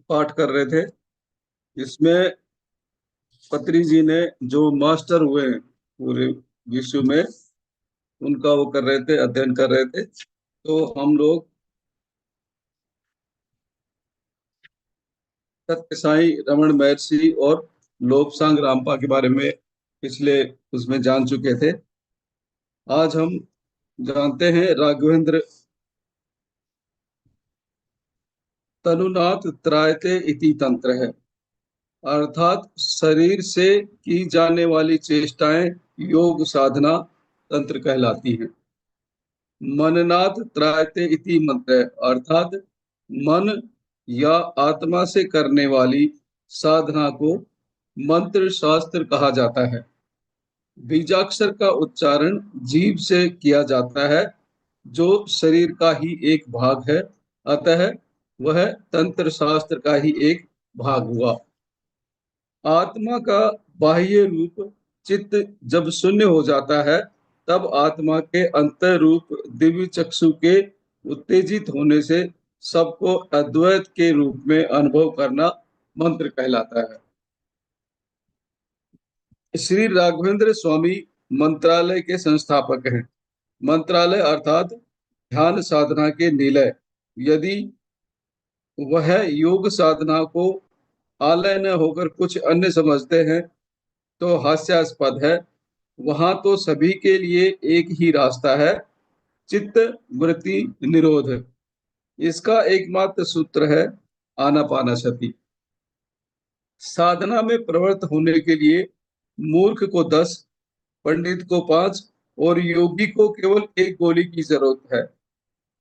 पाठ कर रहे थे। इसमें पत्री जी ने जो मास्टर हुए हैं पूरे विश्व में, उनका वो कर रहे थे, अध्ययन कर रहे थे। तो हम लोग सत्य साई रमन महर्षि और लोबसांग रामपा के बारे में पिछले उसमें जान चुके थे। आज हम जानते हैं राघवेंद्र तनुनाथ त्रायते इति तंत्र है, अर्थात शरीर से की जाने वाली चेष्टाएं योग साधना तंत्र कहलाती हैं। मननाथ त्रायते इति मंत्र है, अर्थात मन या आत्मा से करने वाली साधना को मंत्र शास्त्र कहा जाता है। बीजाक्षर का उच्चारण जीभ से किया जाता है, जो शरीर का ही एक भाग है, अतः वह तंत्र शास्त्र का ही एक भाग हुआ। आत्मा का बाह्य रूप चित्त जब शून्य हो जाता है, तब आत्मा के अंतर रूप दिव्य चक्षु के उत्तेजित होने से सबको अद्वैत के रूप में अनुभव करना मंत्र कहलाता है। श्री राघवेंद्र स्वामी मंत्रालय के संस्थापक हैं। मंत्रालय अर्थात ध्यान साधना के निलय। यदि वह योग साधना को आलय न होकर कुछ अन्य समझते हैं तो हास्यास्पद है। वहां तो सभी के लिए एक ही रास्ता है, चित्त वृत्ति निरोध। इसका एकमात्र सूत्र है आनापानसति। साधना में प्रवृत्त होने के लिए मूर्ख को 10, पंडित को 5 और योगी को केवल एक गोली की जरूरत है।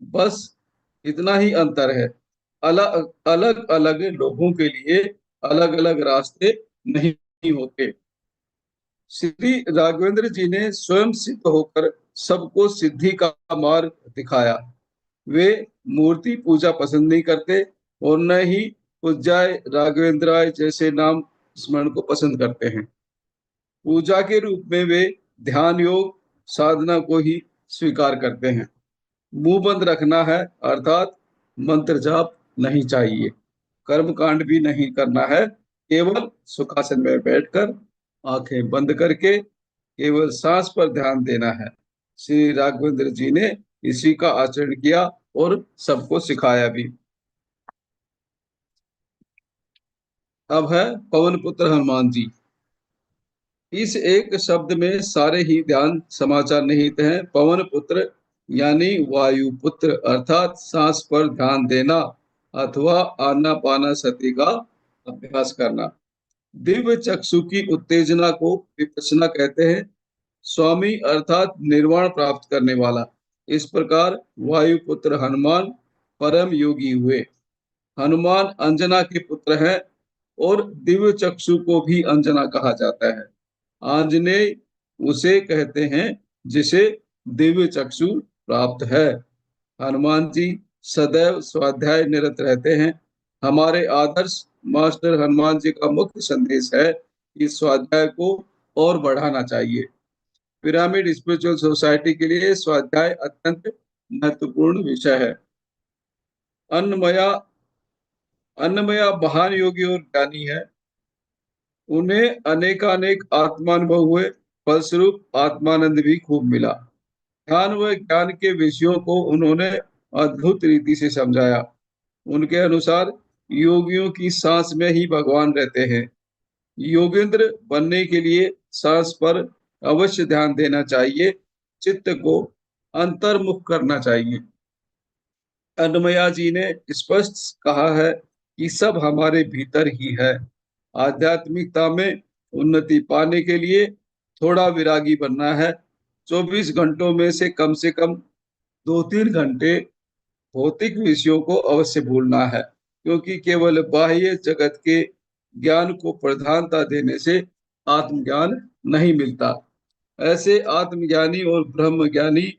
बस इतना ही अंतर है। अलग अलग अलग लोगों के लिए अलग अलग रास्ते नहीं होते। श्री राघवेंद्र जी ने स्वयं सिद्ध होकर सबको सिद्धि का मार्ग दिखाया। वे मूर्ति पूजा पसंद नहीं करते और न ही पूज्याय राघवेंद्राय जैसे नाम स्मरण को पसंद करते हैं। पूजा के रूप में वे ध्यान योग साधना को ही स्वीकार करते हैं। मुंह बंद रखना है, अर्थात मंत्र जाप नहीं चाहिए, कर्म कांड भी नहीं करना है। केवल सुखासन में बैठकर आंखें बंद करके केवल सांस पर ध्यान देना है। श्री राघवेंद्र जी ने इसी का आचरण किया और सबको सिखाया भी। अब है पवन पुत्र हनुमान जी। इस एक शब्द में सारे ही ध्यान समाचार निहित हैं। पवन पुत्र यानी वायु पुत्र, अर्थात सांस पर ध्यान देना अथवा आनापानसति का अभ्यास करना। दिव्य चक्षु की उत्तेजना को विपश्यना कहते हैं। स्वामी अर्थात निर्वाण प्राप्त करने वाला। इस प्रकार वायुपुत्र हनुमान परम योगी हुए। हनुमान अंजना के पुत्र हैं और दिव्य चक्षु को भी अंजना कहा जाता है। आंजनेय उसे कहते हैं जिसे दिव्य चक्षु प्राप्त है। हनुमान जी सदैव स्वाध्याय निरत रहते हैं। हमारे आदर्श मास्टर हनुमान जी का मुख्य संदेश है कि स्वाध्याय को और बढ़ाना चाहिए। पिरामिड स्पिरिचुअल सोसाइटी के लिए स्वाध्याय अत्यंत महत्वपूर्ण विषय है। अन्नमया अन्नमया महान योगी और ज्ञानी है। उन्हें अनेकानेक आत्मानुभव हुए, फलस्वरूप आत्मानंद भी खूब मिला। ध्यान व ज्ञान के विषयों को उन्होंने अद्भुत रीति से समझाया। उनके अनुसार योगियों की सांस में ही भगवान रहते हैं। योगेंद्र बनने के लिए सांस पर अवश्य ध्यान देना चाहिए, चित्त को अंतर्मुख करना चाहिए। अन्नमया जी ने स्पष्ट कहा है कि सब हमारे भीतर ही है। आध्यात्मिकता में उन्नति पाने के लिए थोड़ा विरागी बनना है। 24 घंटों में से कम 2-3 घंटे भौतिक विषयों को अवश्य भूलना है, क्योंकि केवल बाह्य जगत के ज्ञान को प्रधानता देने से आत्मज्ञान नहीं मिलता। ऐसे आत्मज्ञानी और ब्रह्म ज्ञानी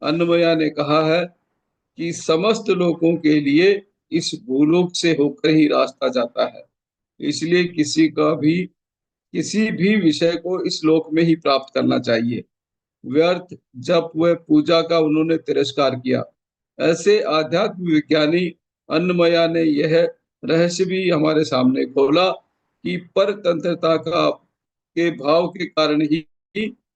अन्नमया ने कहा है कि समस्त लोगों के लिए इस भूलोक से होकर ही रास्ता जाता है। इसलिए किसी भी विषय को इस लोक में ही प्राप्त करना चाहिए। व्यर्थ जप व पूजा का उन्होंने तिरस्कार किया। ऐसे आध्यात्म विज्ञानी अन्नमया ने यह रहस्य भी हमारे सामने खोला कि परतंत्रता का के भाव के कारण ही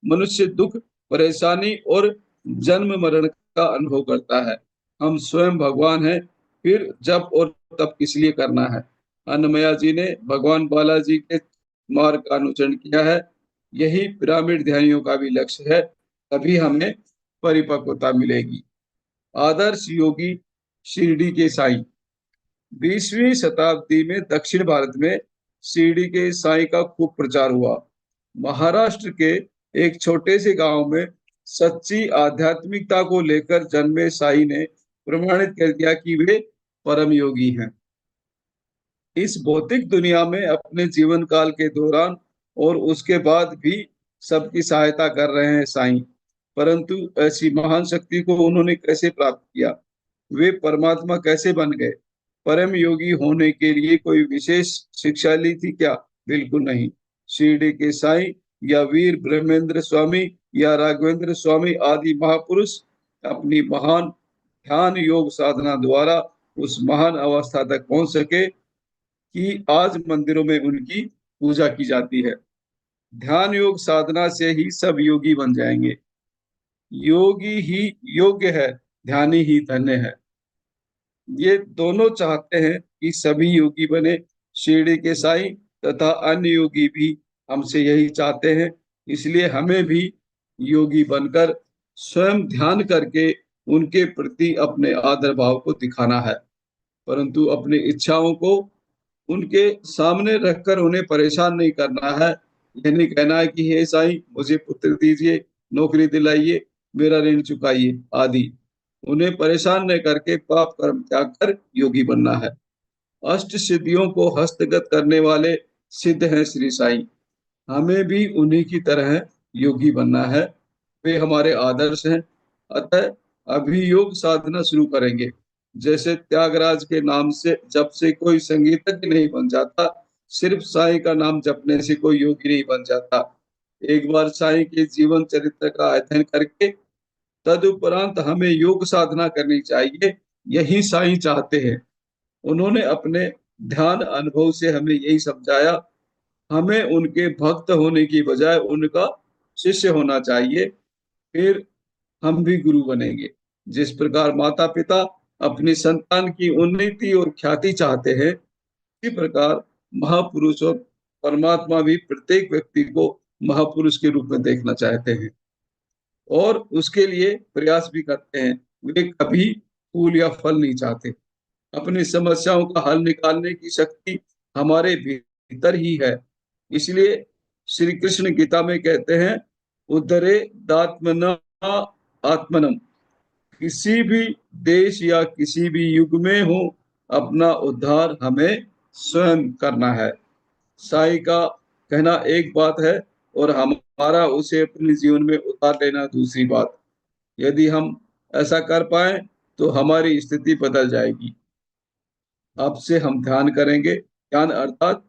मनुष्य दुख, परेशानी और जन्म मरण का अनुभव करता है। हम स्वयं भगवान हैं, फिर जब और तब किस लिए करना है। अन्नमया जी ने भगवान बालाजी के मार्ग का अनुसरण किया है। यही पिरामिड ध्यानियों का भी लक्ष्य है, तभी हमें परिपक्वता मिलेगी। आदर्श योगी शिरडी के साईं। 20वीं शताब्दी में दक्षिण भारत में शिरडी के साईं का खूब प्रचार हुआ। महाराष्ट्र के एक छोटे से गांव में सच्ची आध्यात्मिकता को लेकर जन्मे साईं ने प्रमाणित कर दिया कि वे परम योगी हैं। इस भौतिक दुनिया में अपने जीवन काल के दौरान और उसके बाद भी सबकी सहायता कर रहे हैं साईं। परंतु ऐसी महान शक्ति को उन्होंने कैसे प्राप्त किया? वे परमात्मा कैसे बन गए? परम योगी होने के लिए कोई विशेष शिक्षा ली थी क्या? बिल्कुल नहीं। शिरडी के साईं या वीर ब्रह्मेंद्र स्वामी या राघवेंद्र स्वामी आदि महापुरुष अपनी महान ध्यान योग साधना द्वारा उस महान अवस्था तक पहुंच सके कि आज मंदिरों में उनकी पूजा की जाती है। ध्यान योग साधना से ही सब योगी बन जाएंगे। योगी ही योग्य है, ध्यानी ही धन्य है। ये दोनों चाहते हैं कि सभी योगी बने। शिरडी के साईं तथा अन्य योगी भी हमसे यही चाहते हैं। इसलिए हमें भी योगी बनकर स्वयं ध्यान करके उनके प्रति अपने आदर भाव को दिखाना है, परंतु अपनी इच्छाओं को उनके सामने रखकर उन्हें परेशान नहीं करना है। यह नहीं कहना है कि हे साईं मुझे पुत्र दीजिए, नौकरी दिलाइए, मेरा ऋण चुकाइए आदि। उन्हें परेशान न करके पाप कर्म त्याग कर योगी बनना है। अष्ट सिद्धियों को हस्तगत करने वाले सिद्ध हैं श्री साईं। हमें भी उन्हीं की तरह योगी बनना है। वे हमारे आदर्श हैं। अतः अभी योग साधना शुरू करेंगे। जैसे त्यागराज के नाम से जब से कोई संगीतज्ञ नहीं बन जाता, सिर्फ साईं का नाम जपने से कोई योगी नहीं बन जाता। एक बार साईं के जीवन चरित्र का अध्ययन करके तदुपरांत हमें योग साधना करनी चाहिए। यही साईं चाहते हैं। उन्होंने अपने ध्यान अनुभव से हमें यही समझाया। हमें उनके भक्त होने की बजाय उनका शिष्य होना चाहिए, फिर हम भी गुरु बनेंगे। जिस प्रकार माता पिता अपनी संतान की उन्नति और ख्याति चाहते हैं, इसी प्रकार महापुरुष और परमात्मा भी प्रत्येक व्यक्ति को महापुरुष के रूप में देखना चाहते हैं और उसके लिए प्रयास भी करते हैं। वे कभी फूल या फल नहीं चाहते। अपनी समस्याओं का हल निकालने की शक्ति हमारे भीतर ही है। इसलिए श्री कृष्ण गीता में कहते हैं, उद्धरे दात्मना आत्मनम। किसी भी देश या किसी भी युग में हो, अपना उद्धार हमें स्वयं करना है। साईं का कहना एक बात है और हमारा उसे अपने जीवन में उतार लेना दूसरी बात। यदि हम ऐसा कर पाए तो हमारी स्थिति बदल जाएगी। अब से हम ध्यान करेंगे। ध्यान अर्थात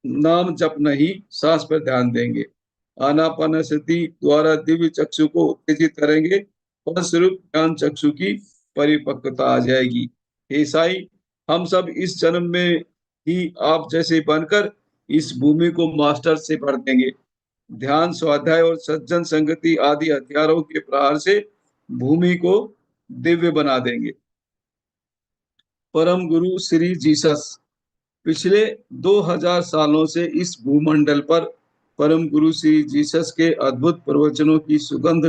नाम जप नहीं, सांस पर ध्यान देंगे। आनापानसति द्वारा दिव्य चक्षु को उत्तेजित करेंगे, फलस्वरूप ज्ञान चक्षु की परिपक्वता आ जाएगी। हे साईं, हम सब इस जन्म में ही आप जैसे बनकर इस भूमि को मास्टर से भर देंगे। ध्यान, स्वाध्याय और सज्जन संगति आदि हथियारों के प्रहार से भूमि को दिव्य बना देंगे। परम गुरु श्री जीसस पिछले 2000 सालों से इस भूमंडल पर परम गुरु श्री जीसस के अद्भुत प्रवचनों की सुगंध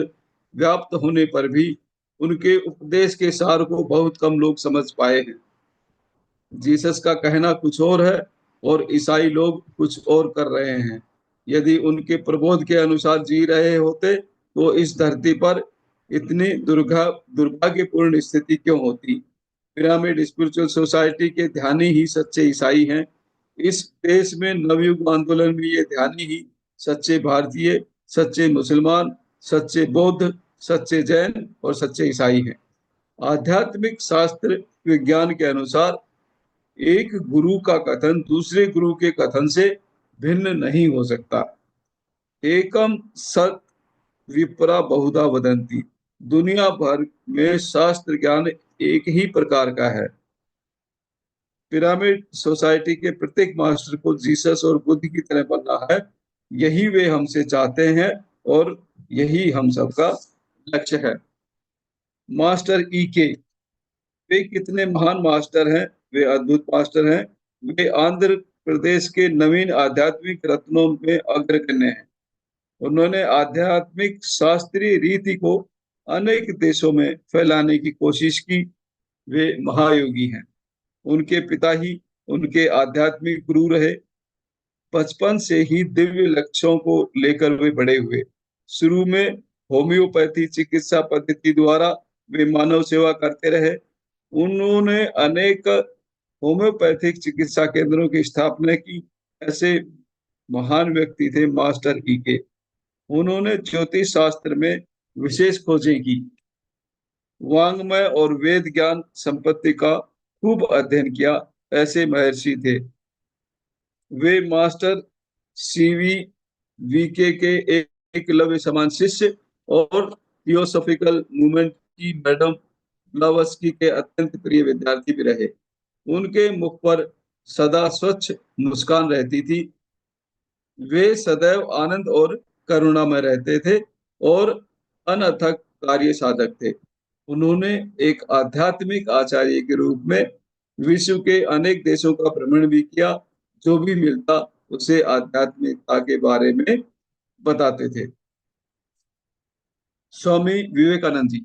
व्याप्त होने पर भी उनके उपदेश के सार को बहुत कम लोग समझ पाए हैं। जीसस का कहना कुछ और है और ईसाई लोग कुछ और कर रहे हैं। यदि उनके प्रबोध के अनुसार जी रहे होते तो इस धरती पर इतनी दुर्भाग्यपूर्ण स्थिति क्यों होती? पिरामिड स्पिरिचुअल सोसाइटी के ध्यानी ही सच्चे ईसाई हैं। इस देश में नवयुग आंदोलन में ये ध्यानी ही सच्चे भारतीय, सच्चे मुसलमान, सच्चे बौद्ध, सच्चे जैन और सच्चे ईसाई हैं। आध्यात्मिक शास्त्र विज्ञान के अनुसार एक गुरु का कथन दूसरे गुरु के कथन से भिन्न नहीं हो सकता। एकम सत विपरा बहुधा वदंती। दुनिया भर में शास्त्र ज्ञान एक ही प्रकार का है। पिरामिड सोसाइटी के प्रत्येक मास्टर को जीसस और बुद्ध की तरह बनना है। यही वे हमसे चाहते हैं और यही हम सबका लक्ष्य है। मास्टर ई के, वे कितने महान मास्टर हैं, वे अद्भुत मास्टर हैं। वे आंध्र प्रदेश के नवीन आध्यात्मिक रत्नों में अग्रगण्य हैं। उन्होंने आध्यात्मिक शास्त्रीय रीति को अनेक देशों में फैलाने की कोशिश की। वे महायोगी हैं। उनके पिता ही उनके आध्यात्मिक गुरु रहे। बचपन से ही दिव्य लक्ष्यों को लेकर वे बड़े हुए। शुरू में होम्योपैथी चिकित्सा पद्धति द्वारा वे मानव सेवा करते रहे। उन्होंने अनेक होम्योपैथिक चिकित्सा केंद्रों की स्थापना की। ऐसे महान व्यक्ति थे मास्टर ई के। उन्होंने ज्योतिष शास्त्र में विशेष खोजें की। वांग्मय और वेद ज्ञान संपत्ति का खूब अध्ययन किया। ऐसे महर्षि थे। वे मास्टर सीवी वीके के एकलव्य समान शिष्य और थियोसॉफिकल मूवमेंट की मैडम ब्लावस्की के अत्यंत प्रिय विद्यार्थी भी रहे। उनके मुख पर सदा स्वच्छ मुस्कान रहती थी। वे सदैव आनंद और करुणा में रहते थे और अनथक कार्य साधक थे। उन्होंने एक आध्यात्मिक आचार्य के रूप में विश्व के अनेक देशों का भ्रमण भी किया। जो भी मिलता उसे आध्यात्मिकता के बारे में बताते थे। स्वामी विवेकानंद जी,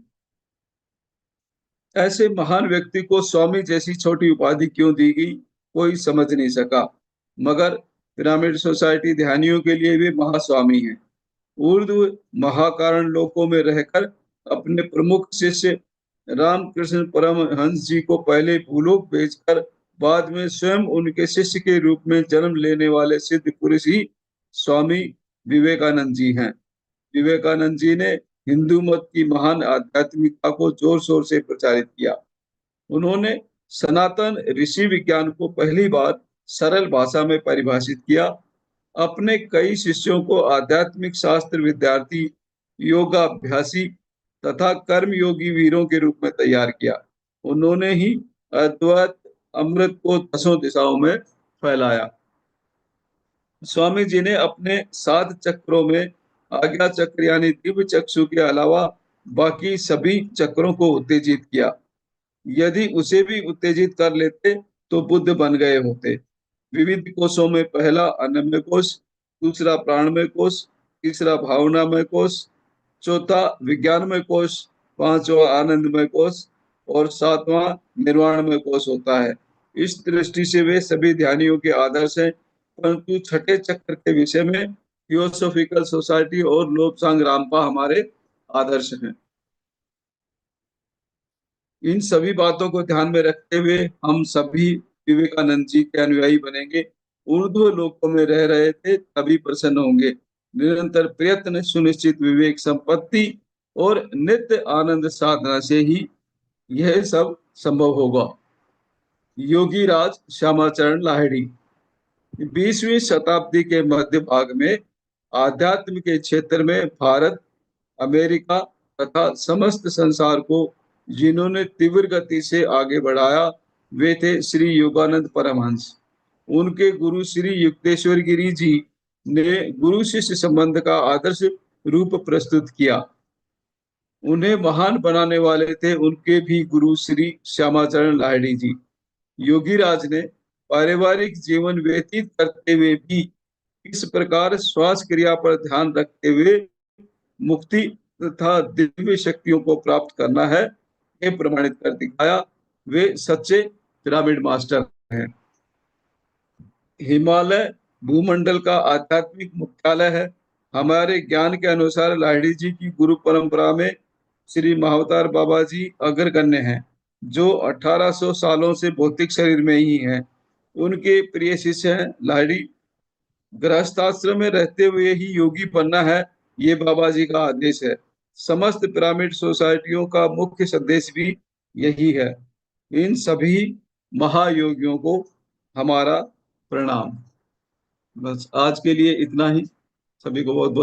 ऐसे महान व्यक्ति को स्वामी जैसी छोटी उपाधि क्यों दी गई, कोई समझ नहीं सका। मगर पिरामिड सोसाइटी ध्यानियों के लिए वे महास्वामी हैं। उर्दू महाकारण लोकों में रहकर अपने प्रमुख शिष्य रामकृष्ण परमहंस जी को पहले भूलोक भेजकर बाद में स्वयं उनके शिष्य के रूप में जन्म लेने वाले सिद्ध पुरुष ही स्वामी विवेकानंद जी हैं। विवेकानंद जी ने हिंदू मत की महान आध्यात्मिकता को जोर शोर से प्रचारित किया। उन्होंने सनातन ऋषि विज्ञान को पहली बार सरल भाषा में परिभाषित किया। अपने कई शिष्यों को आध्यात्मिक शास्त्र विद्यार्थी, योगाभ्यासी तथा कर्मयोगी वीरों के रूप में तैयार किया। उन्होंने ही अद्वैत अमृत को दसों दिशाओं में फैलाया। स्वामी जी ने अपने 7 चक्रों में आज्ञा चक्र यानी दिव्य चक्षु के अलावा बाकी सभी चक्रों को उत्तेजित किया। यदि उसे भी उत्तेजित कर लेते तो बुद्ध बन गए होते। विविध कोशों में पहला अन्नमय कोश, दूसरा प्राणमय कोश, तीसरा भावनामय कोश, चौथा विज्ञानमय कोश, पांचवा आनंदमय कोश और सातवां निर्वाणमय कोश होता है। इस दृष्टि से वे सभी ध्यानियों के आदर्श हैं। परंतु छठे चक्र के विषय में थियोसॉफिकल सोसाइटी और लोबसांग रामपा हमारे आदर्श हैं। इन सभी बातों को ध्यान में रखते हुए हम सभी विवेकानंद जी के अनुयायी बनेंगे। उर्दू लोकों में रह रहे थे तभी प्रसन्न होंगे। निरंतर प्रयत्न, सुनिश्चित विवेक संपत्ति और नित्य आनंद साधना से ही यह सब संभव होगा। योगी राज श्यामाचरण लाहिड़ी 20वीं शताब्दी के मध्य भाग में आध्यात्म के क्षेत्र में भारत, अमेरिका तथा समस्त संसार को जिन्होंने तीव्र गति से आगे बढ़ाया वे थे श्री योगानंद परमहंस। उनके गुरु श्री युक्तेश्वर गिरी जी ने गुरु शिष्य संबंध का आदर्श रूप प्रस्तुत किया। उन्हें महान बनाने वाले थे उनके भी गुरु श्री श्यामाचरण लाहिड़ी जी। योगी राज ने पारिवारिक जीवन व्यतीत करते हुए भी इस प्रकार श्वास क्रिया पर ध्यान रखते हुए मुक्ति तथा दिव्य शक्तियों को प्राप्त करना है, ये प्रमाणित कर दिखाया। वे सच्चे पिरामिड मास्टर हैं। हिमालय भूमंडल का आध्यात्मिक मुख्यालय है। हमारे ज्ञान के अनुसार लाहिड़ी जी की गुरु परंपरा में श्री महावतार बाबा जी अग्रगण्य हैं, जो 1800 सालों से भौतिक शरीर में ही हैं। उनके प्रिय शिष्य हैं लाहिड़ी। गृहस्थाश्रम में रहते हुए ही योगी बनना है, ये बाबा जी का आदेश है। समस्त पिरामिड सोसाइटियों का मुख्य संदेश भी यही है। इन सभी महायोगियों को हमारा प्रणाम। बस आज के लिए इतना ही। सभी को बहुत बहुत